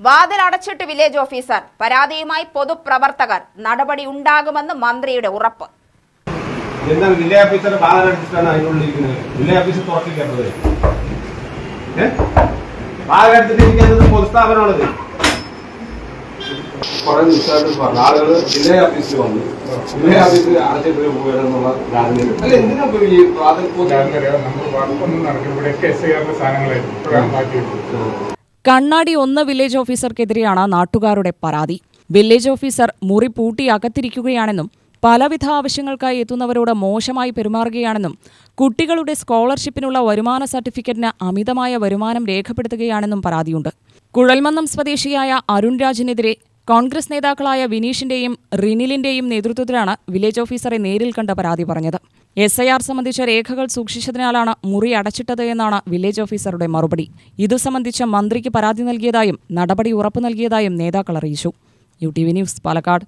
വാതിലടച്ചിട്ട് village officer, പരാതിയുമായി പൊതുപ്രവർത്തകർ, നടപടി ഉണ്ടാകുമെന്ന് മന്ത്രിയുടെ ഉറപ്പ്. വില്ലേജ് ഓഫീസർ വാതിലടച്ചിട്ടാണ് അതിനുള്ളിരിക്കുന്നത്. വില്ലേജ് ഓഫീസർ തുറക്കില്ലാത്തത് വാതിലടച്ചിട്ടിരിക്കുന്നത് പൊതുസ്ഥാപനമാണത്. കുറെ ദിവസമായിട്ട് പറഞ്ഞു ആളുകൾ വില്ലേജ് ഓഫീസിൽ വന്നു, വില്ലേജ് ഓഫീസിൽ അടച്ചിട്ട് പോകണമെന്നുള്ള ധാരണയിൽ അല്ല എന്തിനാ ഈ കണ്ണാടി 1 വില്ലേജ് ഓഫീസർക്കെതിരെയാണ് നാട്ടുകാരുടെ പരാതി. വില്ലേജ് ഓഫീസർ മുറി പൂട്ടി അകത്തിരിക്കുകയാണെന്നും പലവിധ ആവശ്യങ്ങൾക്കായി എത്തുന്നവരോട് മോശമായി പെരുമാറുകയാണെന്നും കുട്ടികളുടെ സ്കോളർഷിപ്പിനുള്ള വരുമാന സർട്ടിഫിക്കറ്റിന് അമിതമായ വരുമാനം രേഖപ്പെടുത്തുകയാണെന്നും പരാതിയുണ്ട്. കുഴൽമന്നം സ്വദേശിയായ അരുൺ രാജിനെതിരെ കോൺഗ്രസ് നേതാക്കളായ വിനീഷിന്റെയും റിനിലിന്റെയും നേതൃത്വത്തിലാണ് വില്ലേജ് ഓഫീസറെ നേരിൽ കണ്ട പരാതി പറഞ്ഞത്. SIR സംബന്ധിച്ച രേഖകൾ സൂക്ഷിച്ചതിനാലാണ് മുറി അടച്ചിട്ടത് എന്നാണ് വില്ലേജ് ഓഫീസറുടെ മറുപടി. ഇതു സംബന്ധിച്ച് മന്ത്രിക്ക് പരാതി നൽകിയതായും നടപടി ഉറപ്പു നൽകിയതായും നേതാക്കൾ അറിയിച്ചു. UTV news, Palakkad.